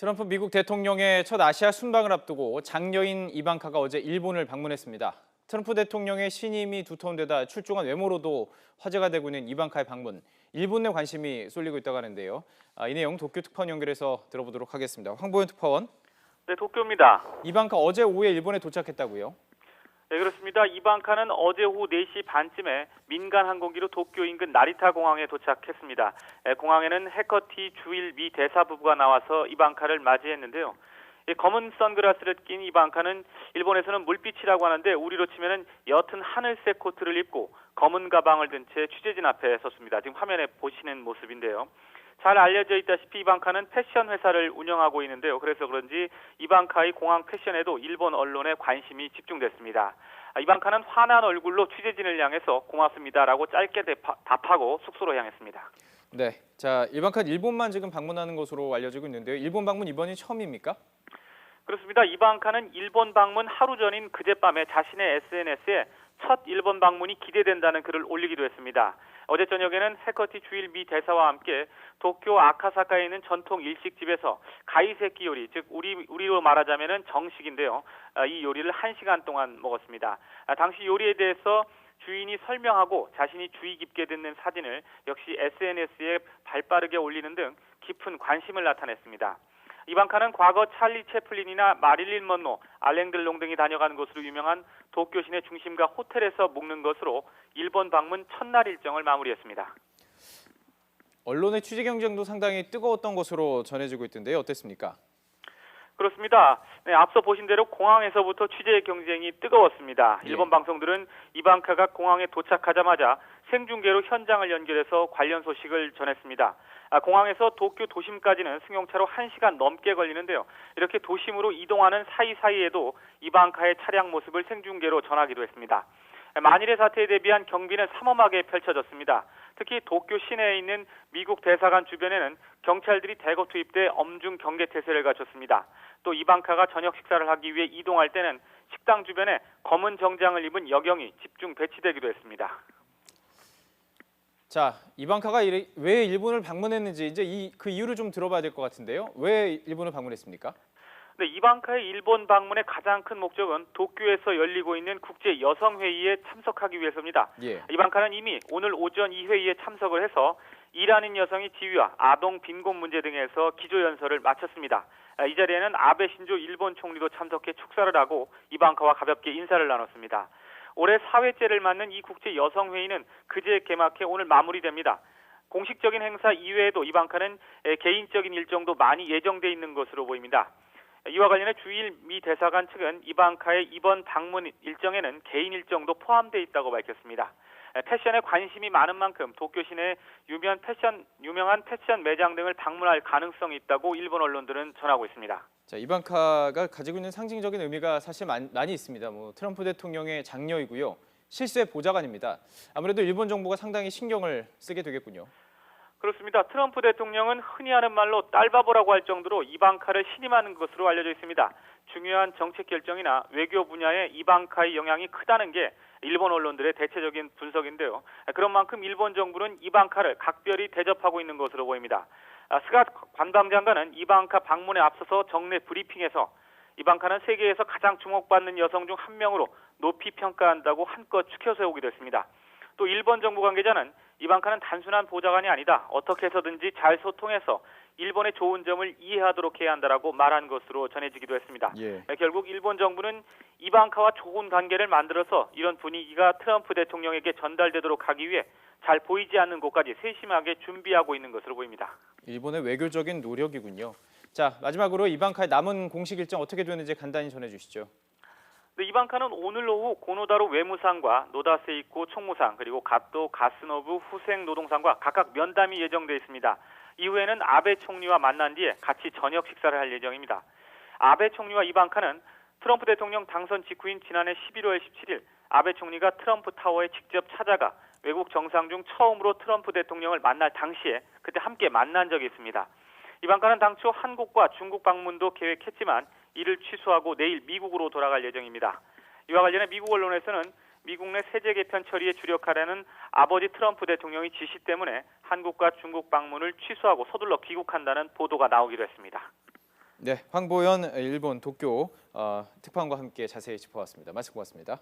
트럼프 미국 대통령의 첫 아시아 순방을 앞두고 장녀인 이방카가 어제 일본을 방문했습니다. 트럼프 대통령의 신임이 두터운데다 출중한 외모로도 화제가 되고 있는 이방카의 방문, 일본 내 관심이 쏠리고 있다고 하는데요. 이 내용 도쿄 특파원 연결해서 들어보도록 하겠습니다. 황보현 특파원. 네, 도쿄입니다. 이방카 어제 오후에 일본에 도착했다고요? 네, 그렇습니다. 이방카는 어제 오후 4시 반쯤에 민간 항공기로 도쿄 인근 나리타 공항에 도착했습니다. 공항에는 해커티 주일 미 대사 부부가 나와서 이방카를 맞이했는데요. 검은 선글라스를 낀 이방카는 일본에서는 물빛이라고 하는데 우리로 치면은 옅은 하늘색 코트를 입고 검은 가방을 든 채 취재진 앞에 섰습니다. 지금 화면에 보시는 모습인데요. 잘 알려져 있다시피 이방카는 패션 회사를 운영하고 있는데요. 그래서 그런지 이방카의 공항 패션에도 일본 언론의 관심이 집중됐습니다. 이방카는 환한 얼굴로 취재진을 향해서 고맙습니다라고 짧게 답하고 숙소로 향했습니다. 네, 자 이방카는 일본만 지금 방문하는 것으로 알려지고 있는데요. 일본 방문 이번이 처음입니까? 그렇습니다. 이방카는 일본 방문 하루 전인 그젯밤에 자신의 SNS에 첫 일본 방문이 기대된다는 글을 올리기도 했습니다. 어제 저녁에는 해커티 주일 미 대사와 함께 도쿄 아카사카에 있는 전통 일식집에서 가이세키 요리, 즉 우리로 말하자면은 정식인데요. 이 요리를 1시간 동안 먹었습니다. 당시 요리에 대해서 주인이 설명하고 자신이 주의 깊게 듣는 사진을 역시 SNS에 발빠르게 올리는 등 깊은 관심을 나타냈습니다. 이방카는 과거 찰리 채플린이나 마릴린 먼로, 알랭 들롱 등이 다녀간 곳으로 유명한 도쿄 시내 중심가 호텔에서 묵는 것으로 일본 방문 첫날 일정을 마무리했습니다. 언론의 취재 경쟁도 상당히 뜨거웠던 것으로 전해지고 있던데요. 어땠습니까? 그렇습니다. 네, 앞서 보신 대로 공항에서부터 취재 경쟁이 뜨거웠습니다. 일본 방송들은 이방카가 공항에 도착하자마자 생중계로 현장을 연결해서 관련 소식을 전했습니다. 공항에서 도쿄 도심까지는 승용차로 1시간 넘게 걸리는데요. 이렇게 도심으로 이동하는 사이사이에도 이방카의 차량 모습을 생중계로 전하기도 했습니다. 만일의 사태에 대비한 경비는 삼엄하게 펼쳐졌습니다. 특히 도쿄 시내에 있는 미국 대사관 주변에는 경찰들이 대거 투입돼 엄중 경계 태세를 갖췄습니다. 또 이방카가 저녁 식사를 하기 위해 이동할 때는 식당 주변에 검은 정장을 입은 여경이 집중 배치되기도 했습니다. 자, 이방카가 왜 일본을 방문했는지 이제 그 이유를 좀 들어봐야 될 것 같은데요. 왜 일본을 방문했습니까? 네, 이방카의 일본 방문의 가장 큰 목적은 도쿄에서 열리고 있는 국제 여성 회의에 참석하기 위해서입니다. 이방카는 이미 오늘 오전 이 회의에 참석을 해서 일하는 여성의 지위와 아동 빈곤 문제 등에서 기조연설을 마쳤습니다. 이 자리에는 아베 신조 일본 총리도 참석해 축사를 하고 이방카와 가볍게 인사를 나눴습니다. 올해 4회째를 맞는 이 국제 여성 회의는 그제 개막해 오늘 마무리됩니다. 공식적인 행사 이외에도 이방카는 개인적인 일정도 많이 예정돼 있는 것으로 보입니다. 이와 관련해 주일 미 대사관 측은 이방카의 이번 방문 일정에는 개인 일정도 포함되어 있다고 밝혔습니다. 패션에 관심이 많은 만큼 도쿄 시내 유명한 패션 매장 등을 방문할 가능성이 있다고 일본 언론들은 전하고 있습니다. 자, 이방카가 가지고 있는 상징적인 의미가 사실 많이 있습니다. 트럼프 대통령의 장녀이고요. 실세 보좌관입니다. 아무래도 일본 정부가 상당히 신경을 쓰게 되겠군요. 그렇습니다. 트럼프 대통령은 흔히 하는 말로 딸바보라고 할 정도로 이방카를 신임하는 것으로 알려져 있습니다. 중요한 정책 결정이나 외교 분야에 이방카의 영향이 크다는 게 일본 언론들의 대체적인 분석인데요. 그런 만큼 일본 정부는 이방카를 각별히 대접하고 있는 것으로 보입니다. 스가 관방장관은 이방카 방문에 앞서서 정례 브리핑에서 이방카는 세계에서 가장 주목받는 여성 중 한 명으로 높이 평가한다고 한껏 추켜 세우기도 했습니다. 또 일본 정부 관계자는 이방카는 단순한 보좌관이 아니다. 어떻게 해서든지 잘 소통해서 일본의 좋은 점을 이해하도록 해야 한다라고 말한 것으로 전해지기도 했습니다. 결국 일본 정부는 이방카와 좋은 관계를 만들어서 이런 분위기가 트럼프 대통령에게 전달되도록 하기 위해 잘 보이지 않는 곳까지 세심하게 준비하고 있는 것으로 보입니다. 일본의 외교적인 노력이군요. 자, 마지막으로 이방카의 남은 공식 일정 어떻게 되는지 간단히 전해주시죠. 네, 이방카는 오늘 오후 고노다로 외무상과 노다 세이코 총무상 그리고 가토 가스노부 후생 노동상과 각각 면담이 예정돼 있습니다. 이후에는 아베 총리와 만난 뒤에 같이 저녁 식사를 할 예정입니다. 아베 총리와 이방카는 트럼프 대통령 당선 직후인 지난해 11월 17일 아베 총리가 트럼프 타워에 직접 찾아가 외국 정상 중 처음으로 트럼프 대통령을 만날 당시에 그때 함께 만난 적이 있습니다. 이방카는 당초 한국과 중국 방문도 계획했지만 이를 취소하고 내일 미국으로 돌아갈 예정입니다. 이와 관련해 미국 언론에서는 미국 내 세제 개편 처리에 주력하려는 아버지 트럼프 대통령의 지시 때문에 한국과 중국 방문을 취소하고 서둘러 귀국한다는 보도가 나오기도 했습니다. 네, 황보연 일본 도쿄 특파원과 함께 자세히 짚어봤습니다. 말씀 고맙습니다.